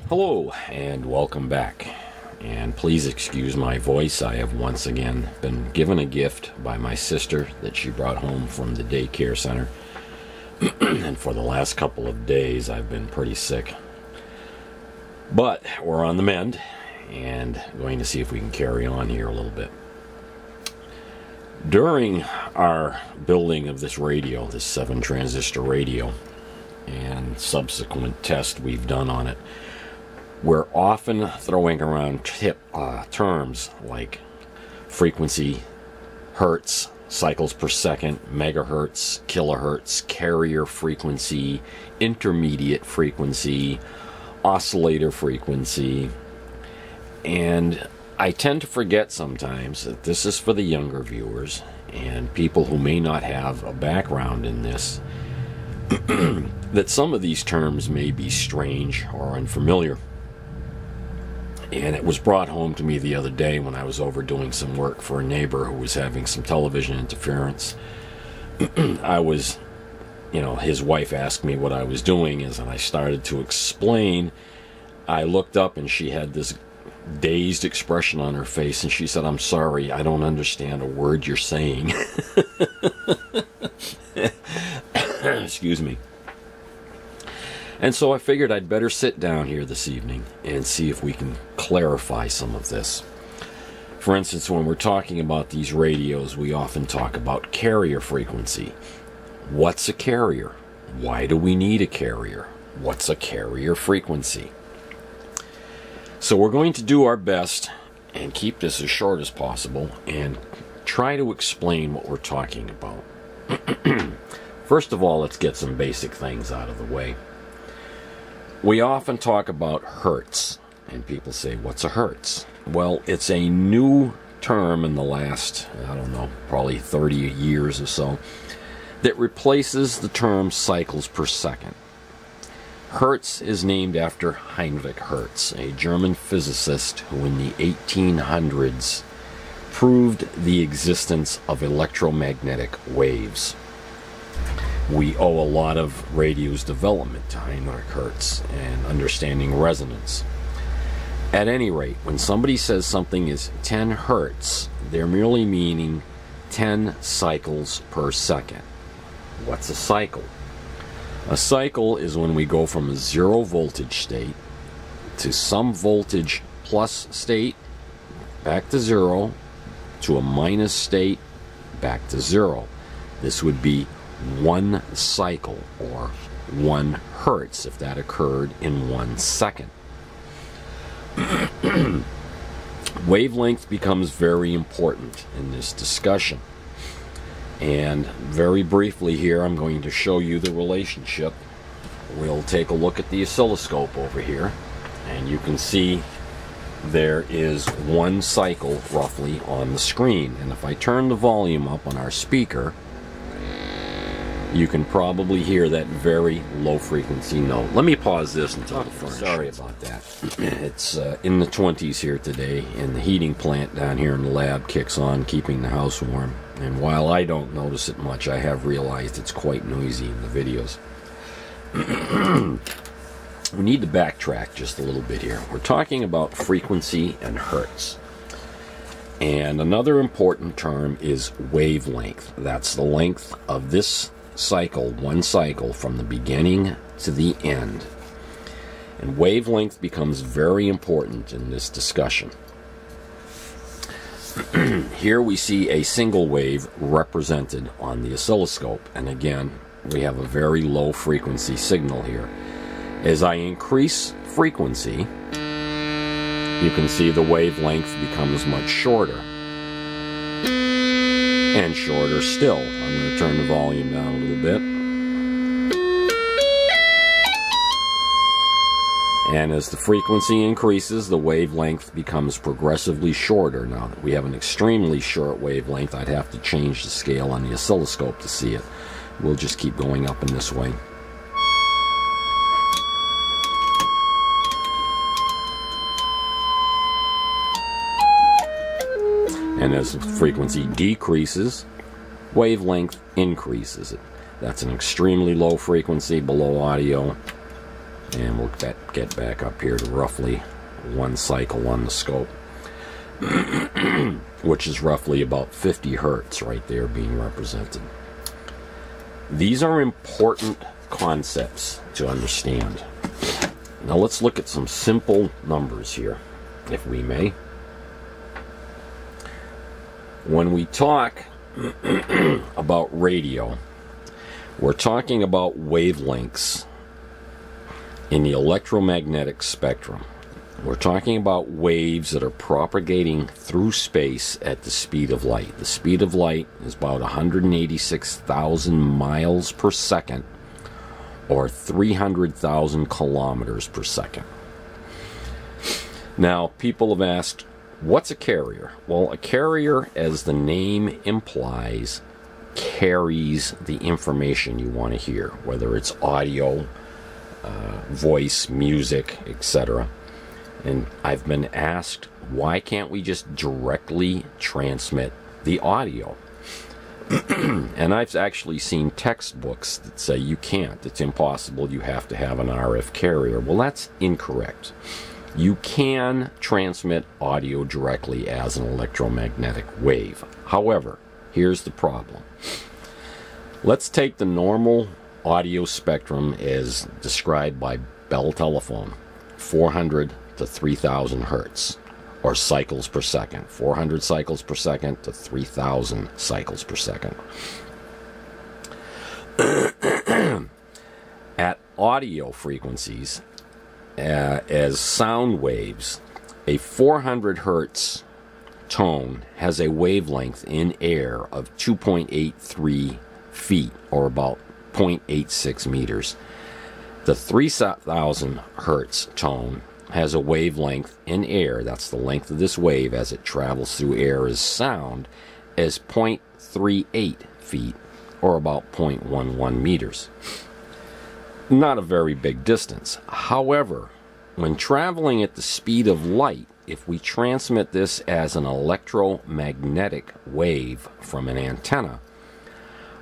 Hello and welcome back, and please excuse my voice. I have once again been given a gift by my sister that she brought home from the daycare center and for the last couple of days I've been pretty sick, but we're on the mend and going to see if we can carry on here a little bit. During our building of this radio, this 7-transistor radio, and subsequent tests we've done on it, we're often throwing around terms like frequency, hertz, cycles per second, megahertz, kilohertz, carrier frequency, intermediate frequency, oscillator frequency, and I tend to forget sometimes that this is for the younger viewers and people who may not have a background in this, that some of these terms may be strange or unfamiliar. And it was brought home to me the other day when I was over doing some work for a neighbor who was having some television interference. His wife asked me what I was doing, and I started to explain. I looked up and she had this dazed expression on her face, and she said, "I'm sorry, I don't understand a word you're saying." Excuse me. And so I figured I'd better sit down here this evening and see if we can clarify some of this. For instance, when we're talking about these radios, we often talk about carrier frequency. What's a carrier? Why do we need a carrier? What's a carrier frequency? So we're going to do our best and keep this as short as possible and try to explain what we're talking about. First of all, let's get some basic things out of the way. We often talk about hertz, and people say, what's a hertz? Well, it's a new term in the last, probably 30 years or so, that replaces the term cycles per second. Hertz is named after Heinrich Hertz, a German physicist who in the 1800s proved the existence of electromagnetic waves. We owe a lot of radio's development to Heinrich Hertz and understanding resonance. At any rate, when somebody says something is 10 hertz, they're merely meaning 10 cycles per second. What's a cycle? A cycle is when we go from a 0 voltage state to some voltage plus state, back to 0, to a minus state, back to 0. This would be 1 cycle, or 1 hertz, if that occurred in 1 second. Wavelength becomes very important in this discussion. And very briefly here, I'm going to show you the relationship. We'll take a look at the oscilloscope over here, and you can see there is 1 cycle roughly on the screen. And if I turn the volume up on our speaker, you can probably hear that very low frequency note. Let me pause this until the front. Sorry about that. It's in the 20s here today, and the heating plant down here in the lab kicks on, keeping the house warm. And while I don't notice it much, I have realized it's quite noisy in the videos. We need to backtrack just a little bit here. We're talking about frequency and hertz. And another important term is wavelength. That's the length of this cycle, 1 cycle, from the beginning to the end. And wavelength becomes very important in this discussion. Here we see a single wave represented on the oscilloscope, and again we have a very low frequency signal here. As I increase frequency, you can see the wavelength becomes much shorter. And shorter still. I'm going to turn the volume down a little bit. And as the frequency increases, the wavelength becomes progressively shorter. Now that we have an extremely short wavelength, I'd have to change the scale on the oscilloscope to see it. We'll just keep going up in this way. And as the frequency decreases, wavelength increases it. That's an extremely low frequency below audio. And we'll get back up here to roughly 1 cycle on the scope, which is roughly about 50 hertz right there being represented. These are important concepts to understand. Now let's look at some simple numbers here, if we may. When we talk about radio, we're talking about wavelengths in the electromagnetic spectrum. We're talking about waves that are propagating through space at the speed of light. The speed of light is about 186,000 miles per second, or 300,000 kilometers per second. Now, people have asked, what's a carrier? Well, a carrier, as the name implies, carries the information you want to hear, whether it's audio, voice, music, etc. And I've been asked, why can't we just directly transmit the audio? And I've actually seen textbooks that say you can't. It's impossible. You have to have an RF carrier. Well, that's incorrect. You can transmit audio directly as an electromagnetic wave. However, here's the problem. Let's take the normal audio spectrum as described by Bell Telephone, 400 to 3000 hertz, or cycles per second, 400 cycles per second to 3000 cycles per second. At audio frequencies, as sound waves, a 400 hertz tone has a wavelength in air of 2.83 feet, or about 0.86 meters. The 3000 hertz tone has a wavelength in air, that's the length of this wave as it travels through air as sound, as 0.38 feet, or about 0.11 meters. Not a very big distance. However, when traveling at the speed of light, if we transmit this as an electromagnetic wave from an antenna,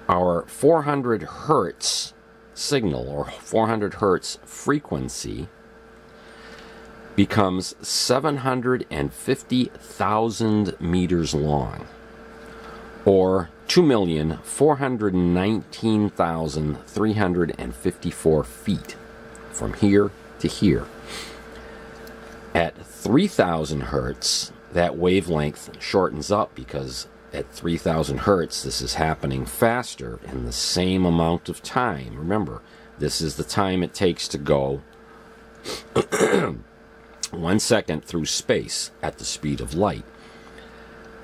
our 400 hertz signal, or 400 hertz frequency, becomes 750,000 meters long, or 2,419,354 feet from here to here. At 3000 hertz, that wavelength shortens up, because at 3000 hertz, this is happening faster in the same amount of time. Remember, this is the time it takes to go 1 second through space at the speed of light.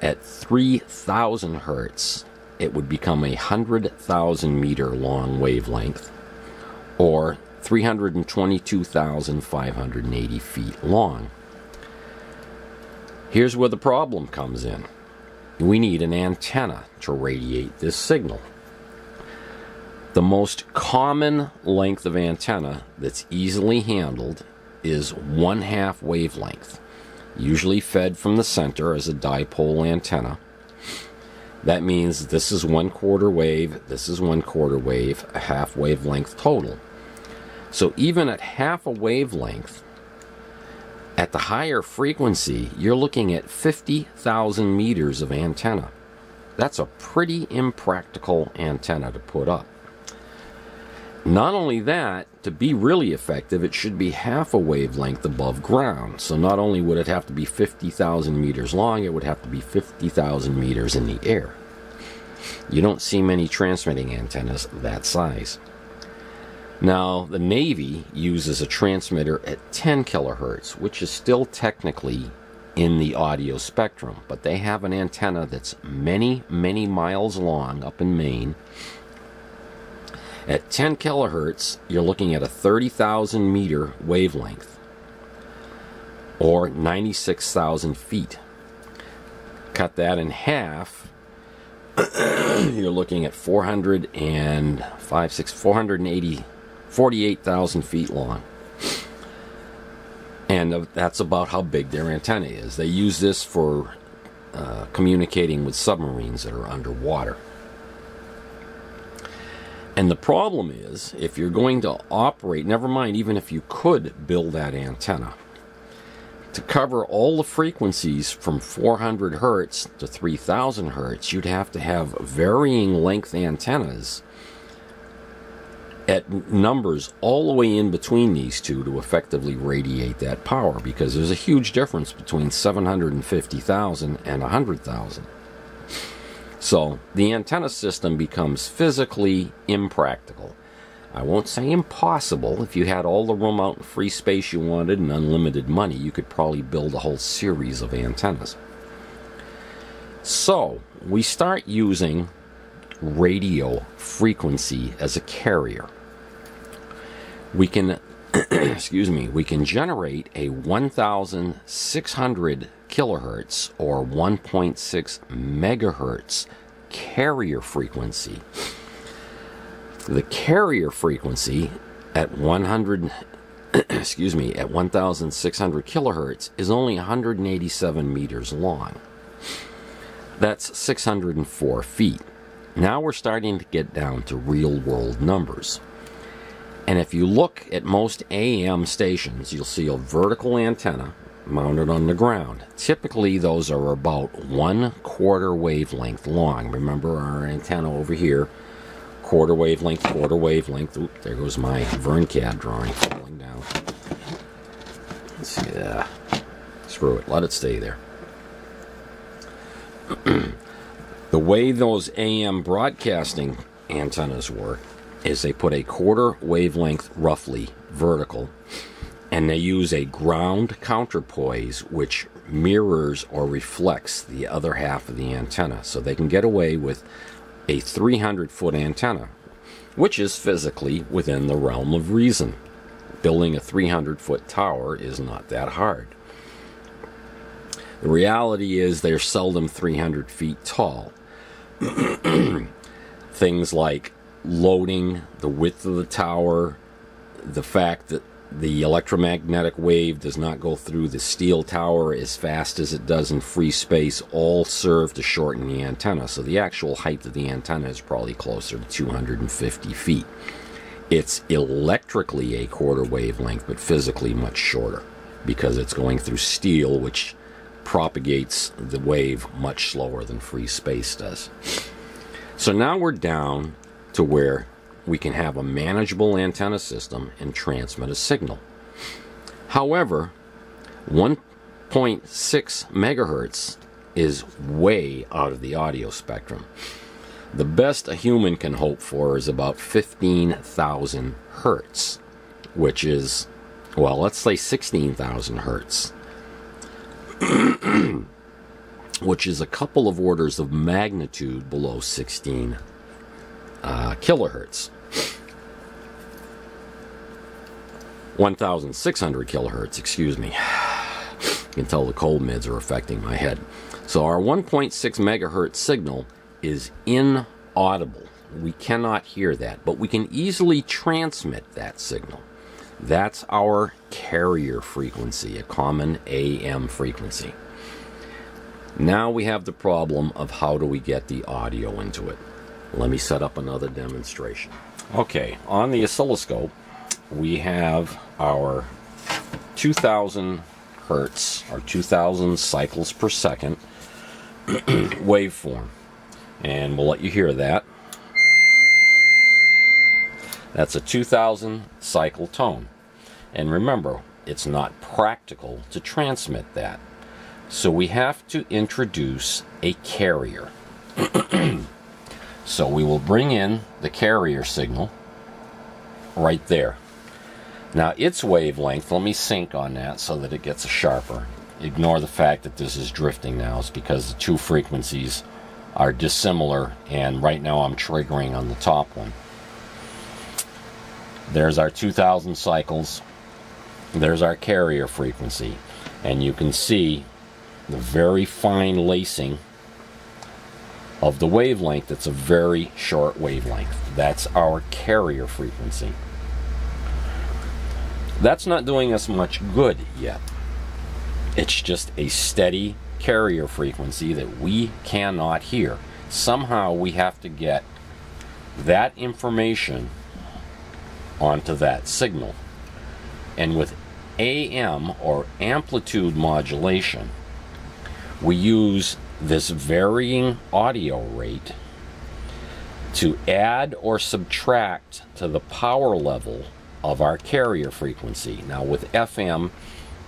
At 3000 hertz, it would become a 100,000 meter long wavelength, or 322,580 feet long. Here's where the problem comes in. We need an antenna to radiate this signal. The most common length of antenna that's easily handled is 1/2 wavelength, usually fed from the center as a dipole antenna. That means this is 1/4 wave, this is 1/4 wave, a 1/2 wavelength total. So even at 1/2 a wavelength, at the higher frequency, you're looking at 50,000 meters of antenna. That's a pretty impractical antenna to put up. Not only that, to be really effective, it should be 1/2 a wavelength above ground. So not only would it have to be 50,000 meters long, it would have to be 50,000 meters in the air. You don't see many transmitting antennas that size. Now, the Navy uses a transmitter at 10 kilohertz, which is still technically in the audio spectrum, but they have an antenna that's many, many miles long up in Maine. At 10 kilohertz, you're looking at a 30,000 meter wavelength, or 96,000 feet. Cut that in half, you're looking at 48,000 feet long. And that's about how big their antenna is. They use this for communicating with submarines that are underwater. And the problem is, if you're going to operate, never mind even if you could build that antenna, to cover all the frequencies from 400 hertz to 3000 hertz, you'd have to have varying length antennas at numbers all the way in between these two to effectively radiate that power, because there's a huge difference between 750,000 and 100,000. So the antenna system becomes physically impractical. I won't say impossible. If you had all the room out in free space you wanted and unlimited money, you could probably build a whole series of antennas. So we start using radio frequency as a carrier. We can we can generate a 1600 kilohertz or 1.6 megahertz carrier frequency. The carrier frequency at 1600 kilohertz is only 187 meters long. That's 604 feet. Now we're starting to get down to real world numbers. And if you look at most AM stations, you'll see a vertical antenna mounted on the ground. Typically those are about 1/4 wavelength long. Remember our antenna over here, quarter wavelength, quarter wavelength. Oop, there goes my VernCAD drawing falling down. Let's see, screw it, let it stay there. The way those AM broadcasting antennas work is they put a quarter wavelength roughly vertical, and they use a ground counterpoise which mirrors or reflects the other half of the antenna, so they can get away with a 300-foot antenna, which is physically within the realm of reason. Building a 300-foot tower is not that hard. The reality is they're seldom 300 feet tall. Things like loading, the width of the tower, the fact that the electromagnetic wave does not go through the steel tower as fast as it does in free space, all serve to shorten the antenna. So the actual height of the antenna is probably closer to 250 feet. It's electrically a quarter wavelength, but physically much shorter, because it's going through steel, which propagates the wave much slower than free space does. So now we're down to where we can have a manageable antenna system and transmit a signal. However, 1.6 megahertz is way out of the audio spectrum. The best a human can hope for is about 15,000 hertz, which is, well, let's say 16,000 hertz, which is a couple of orders of magnitude below 16 kilohertz. 1,600 kilohertz, excuse me. You can tell the cold mids are affecting my head. So our 1.6 megahertz signal is inaudible. We cannot hear that, but we can easily transmit that signal. That's our carrier frequency, a common AM frequency. Now we have the problem of how do we get the audio into it. Let me set up another demonstration. Okay, on the oscilloscope, we have our 2000 hertz, or 2000 cycles per second waveform. And we'll let you hear that. That's a 2000 cycle tone. And remember, it's not practical to transmit that. So we have to introduce a carrier. So we will bring in the carrier signal right there. Now its wavelength, let me sync on that so that it gets sharper. Ignore the fact that this is drifting now. It's because the two frequencies are dissimilar, and right now I'm triggering on the top one. There's our 2000 cycles. There's our carrier frequency. And you can see the very fine lacing of the wavelength. It's a very short wavelength. That's our carrier frequency. That's not doing us much good yet. It's just a steady carrier frequency that we cannot hear. Somehow we have to get that information onto that signal. And with AM, or amplitude modulation, we use this varying audio rate to add or subtract to the power level of our carrier frequency. Now with FM,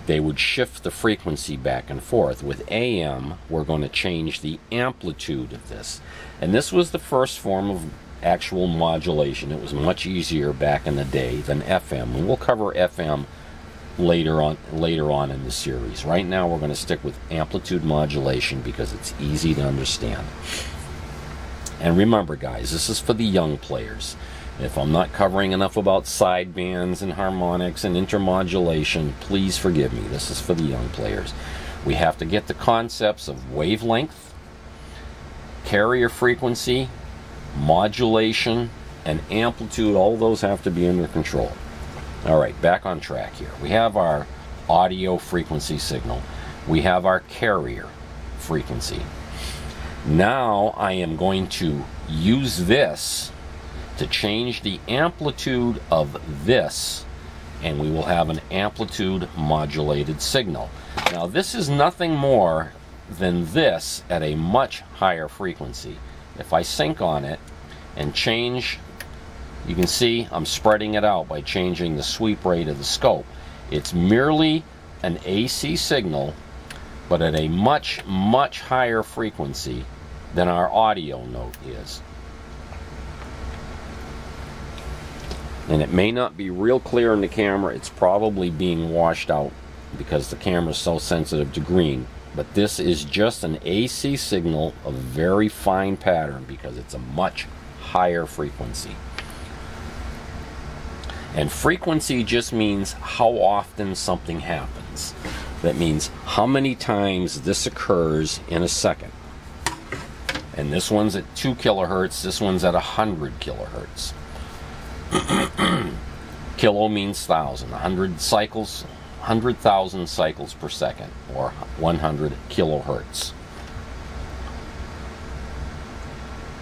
they would shift the frequency back and forth. With AM, we're going to change the amplitude of this. And this was the first form of actual modulation. It was much easier back in the day than FM. And we'll cover FM later on in the series. Right now we're going to stick with amplitude modulation because it's easy to understand. And remember, guys, this is for the young players. If I'm not covering enough about sidebands and harmonics and intermodulation, please forgive me. This is for the young players. We have to get the concepts of wavelength, carrier frequency, modulation, and amplitude. All those have to be under control. All right, back on track here. We have our audio frequency signal. We have our carrier frequency. Now I am going to use this to change the amplitude of this, and we will have an amplitude modulated signal. Now this is nothing more than this at a much higher frequency. If I sync on it and change, you can see I'm spreading it out by changing the sweep rate of the scope. It's merely an AC signal, but at a much, much higher frequency than our audio note is. And it may not be real clear in the camera. It's probably being washed out because the camera is so sensitive to green. But this is just an AC signal of very fine pattern because it's a much higher frequency. And frequency just means how often something happens. That means how many times this occurs in a second. And this one's at 2 kilohertz, this one's at 100 kilohertz. Kilo means thousand. 100 cycles, 100,000 cycles per second, or 100 kilohertz.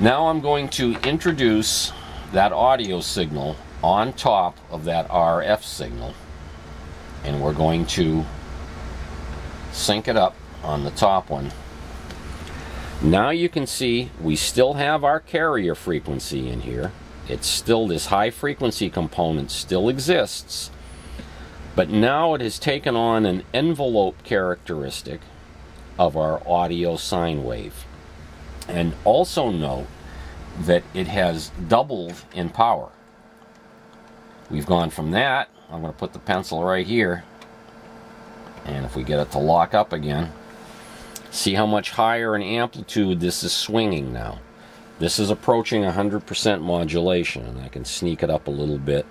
Now I'm going to introduce that audio signal on top of that RF signal, and we're going to sync it up on the top one. Now you can see we still have our carrier frequency in here. It's still, this high frequency component still exists, but now it has taken on an envelope characteristic of our audio sine wave. And also note that it has doubled in power. We've gone from that, I'm going to put the pencil right here, and if we get it to lock up again, see how much higher in amplitude this is swinging now. This is approaching 100% modulation, and I can sneak it up a little bit.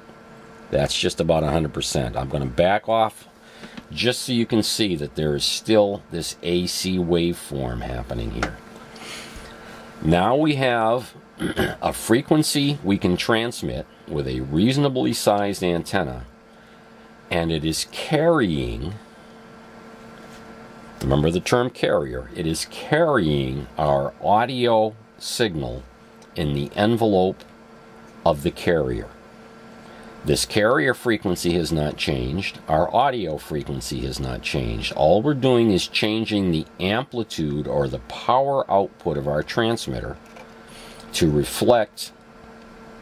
That's just about 100%. I'm going to back off just so you can see that there is still this AC waveform happening here. Now we have a frequency we can transmit with a reasonably sized antenna, and it is carrying, remember the term carrier, it is carrying our audio signal in the envelope of the carrier. This carrier frequency has not changed. Our audio frequency has not changed. All we're doing is changing the amplitude or the power output of our transmitter to reflect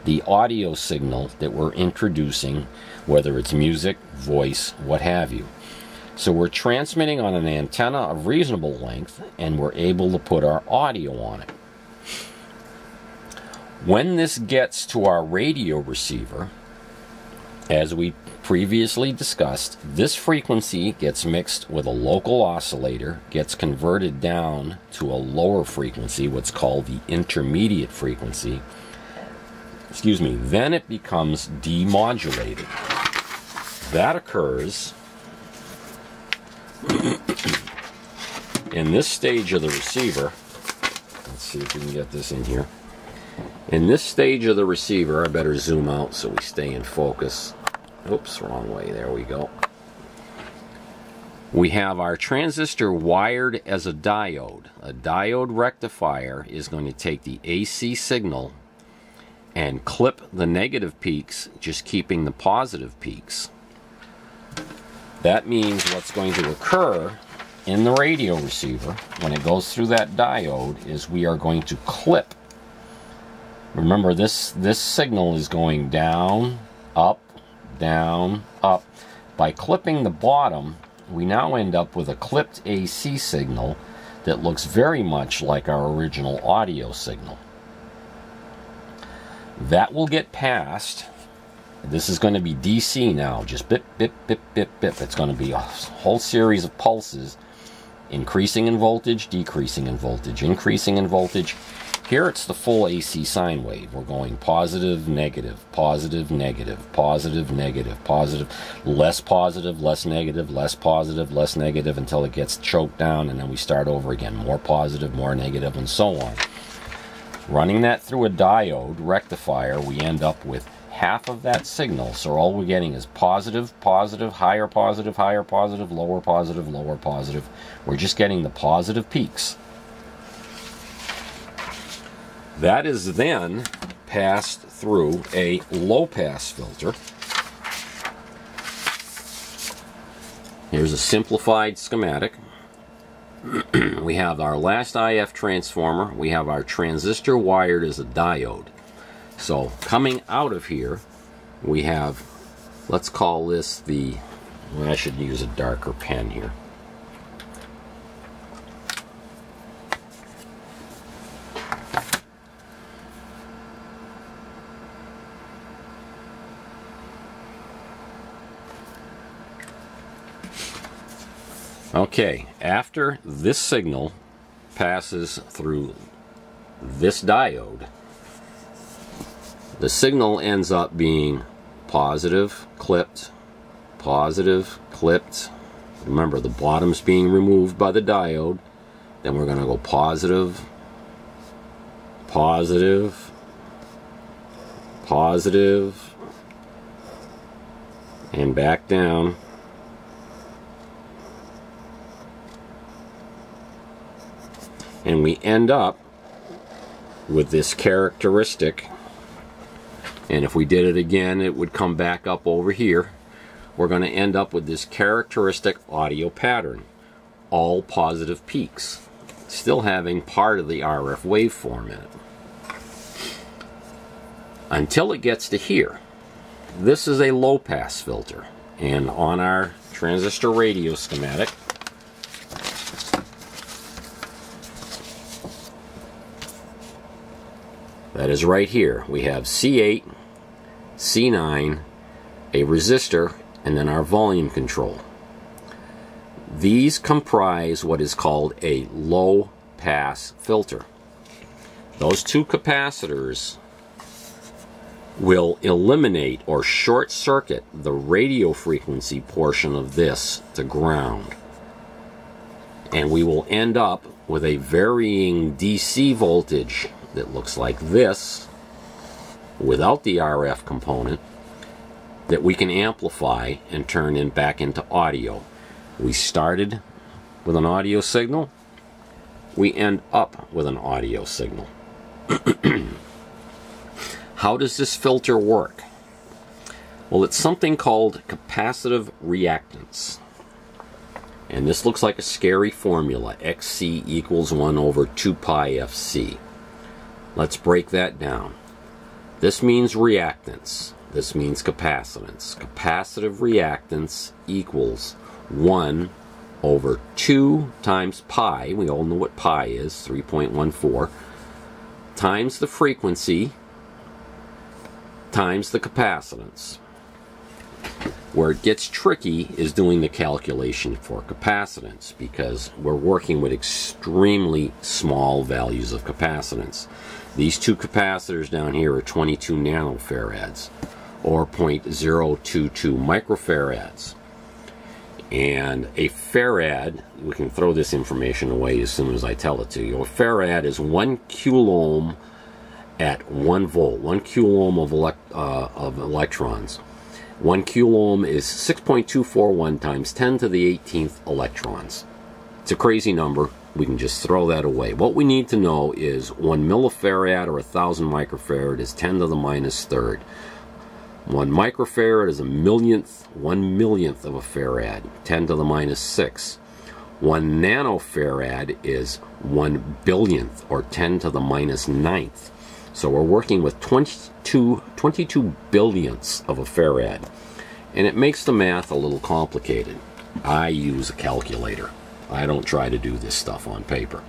the audio signal that we're introducing, whether it's music, voice, what have you. So we're transmitting on an antenna of reasonable length, and we're able to put our audio on it. When this gets to our radio receiver, as we previously discussed, this frequency gets mixed with a local oscillator, gets converted down to a lower frequency, what's called the intermediate frequency. Excuse me, then it becomes demodulated. That occurs in this stage of the receiver. Let's see if we can get this in here. In this stage of the receiver, I better zoom out so we stay in focus. Oops, wrong way. There we go. We have our transistor wired as a diode. A diode rectifier is going to take the AC signal and clip the negative peaks, just keeping the positive peaks. That means what's going to occur in the radio receiver when it goes through that diode is we are going to clip. Remember, this signal is going down, up, down, up. By clipping the bottom, we now end up with a clipped AC signal that looks very much like our original audio signal. That will get passed. This is going to be DC now, just bip, bip, bip, bip, bip. It's going to be a whole series of pulses, increasing in voltage, decreasing in voltage, increasing in voltage. Here it's the full AC sine wave. We're going positive, negative, positive, negative, positive, negative, positive, less negative, less positive, less negative, until it gets choked down, and then we start over again. More positive, more negative, and so on. Running that through a diode rectifier, we end up with half of that signal. So all we're getting is positive, positive, higher positive, lower positive, lower positive. We're just getting the positive peaks. That is then passed through a low-pass filter. Here's a simplified schematic. We have our last IF transformer. We have our transistor wired as a diode. So coming out of here, we have, let's call this the, well, I should use a darker pen here. Okay, after this signal passes through this diode, the signal ends up being positive, clipped, positive, clipped. Remember, the bottom's being removed by the diode. Then we're going to go positive, positive, positive, and back down. And we end up with this characteristic, and if we did it again, it would come back up over here. We're going to end up with this characteristic audio pattern, all positive peaks, still having part of the RF waveform in it. Until it gets to here. This is a low-pass filter, and on our transistor radio schematic, that is right here. We have C8, C9, a resistor, and then our volume control. These comprise what is called a low-pass filter. Those two capacitors will eliminate or short-circuit the radio frequency portion of this to ground. And we will end up with a varying DC voltage that looks like this, without the RF component, that we can amplify and turn back into audio. We started with an audio signal, we end up with an audio signal. How does this filter work? Well, it's something called capacitive reactance. And this looks like a scary formula, XC equals 1 over 2 pi FC. Let's break that down. This means reactance. This means capacitance. Capacitive reactance equals 1 over 2 times pi, we all know what pi is, 3.14, times the frequency times the capacitance. Where it gets tricky is doing the calculation for capacitance, because we're working with extremely small values of capacitance. These two capacitors down here are 22 nanofarads, or 0.022 microfarads. And a farad, we can throw this information away as soon as I tell it to you. A farad is 1 coulomb at 1 volt, 1 coulomb of electrons. 1 coulomb is 6.241 times 10 to the 18th electrons. It's a crazy number. we can just throw that away. What we need to know is 1 millifarad or 1,000 microfarad is 10 to the minus third. 1 microfarad is 1/millionth of a farad, 10 to the minus 6. 1 nanofarad is 1 billionth, or 10 to the minus 9th. So we're working with 22 billionths of a farad. And it makes the math a little complicated. I use a calculator. I don't try to do this stuff on paper.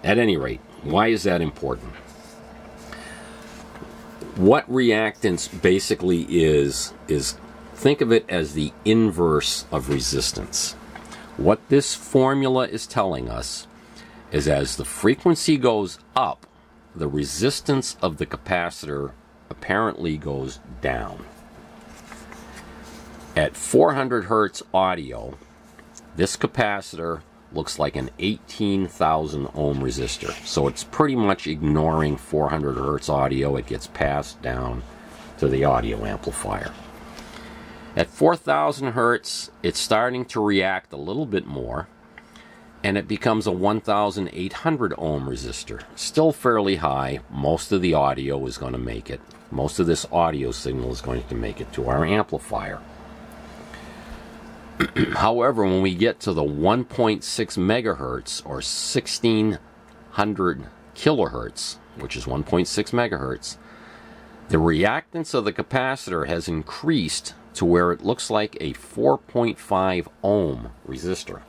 At any rate, why is that important? What reactance basically is think of it as the inverse of resistance. What this formula is telling us is as the frequency goes up, the resistance of the capacitor apparently goes down. At 400 hertz audio, this capacitor looks like an 18,000 ohm resistor. So it's pretty much ignoring 400 hertz audio. It gets passed down to the audio amplifier. At 4,000 hertz, it's starting to react a little bit more, and it becomes a 1,800 ohm resistor. Still fairly high. Most of the audio is going to make it. Most of this audio signal is going to make it to our amplifier. However, when we get to the 1.6 megahertz or 1600 kilohertz, which is 1.6 megahertz, the reactance of the capacitor has increased to where it looks like a 4.5 ohm resistor.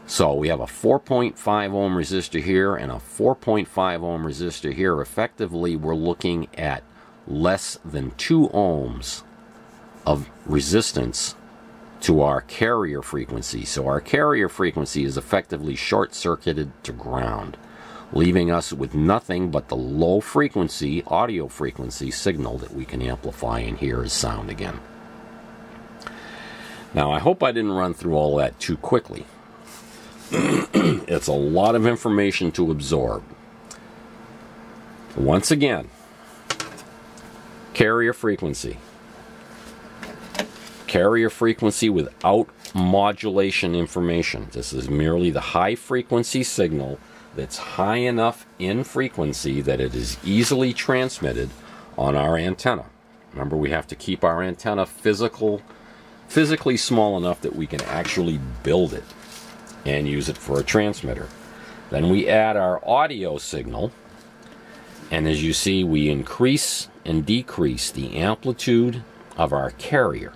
So we have a 4.5 ohm resistor here and a 4.5 ohm resistor here. Effectively, we're looking at less than 2 ohms of resistance to our carrier frequency. So our carrier frequency is effectively short-circuited to ground, leaving us with nothing but the low frequency, audio frequency signal that we can amplify and hear as sound again. Now, I hope I didn't run through all that too quickly. It's a lot of information to absorb. Once again, carrier frequency. Carrier frequency without modulation information. This is merely the high frequency signal that's high enough in frequency that it is easily transmitted on our antenna. Remember, we have to keep our antenna physically small enough that we can actually build it and use it for a transmitter. Then we add our audio signal, and as you see, we increase and decrease the amplitude of our carrier.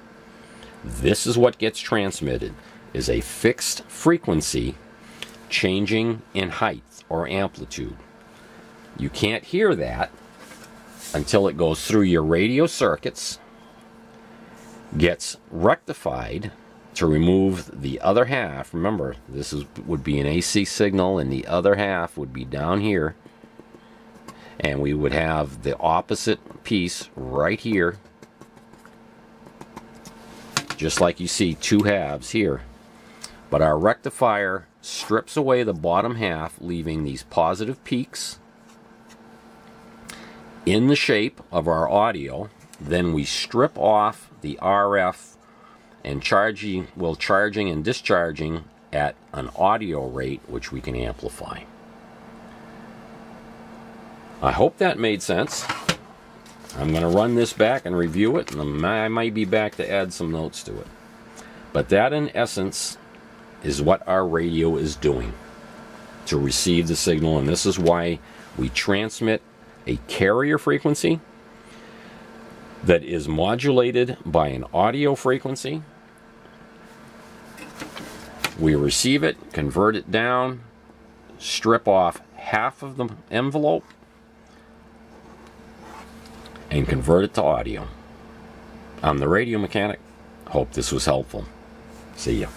This is what gets transmitted, is a fixed frequency changing in height or amplitude. You can't hear that until it goes through your radio circuits, gets rectified to remove the other half. Remember, this would be an AC signal, and the other half would be down here, and we would have the opposite piece right here, just like you see two halves here. But our rectifier strips away the bottom half, leaving these positive peaks in the shape of our audio. Then we strip off the RF and charging and discharging at an audio rate which we can amplify. I hope that made sense. I'm going to run this back and review it, and I might be back to add some notes to it. But that, in essence, is what our radio is doing to receive the signal, and this is why we transmit a carrier frequency that is modulated by an audio frequency. We receive it, convert it down, strip off half of the envelope, and convert it to audio. I'm the radio mechanic. Hope this was helpful. See ya.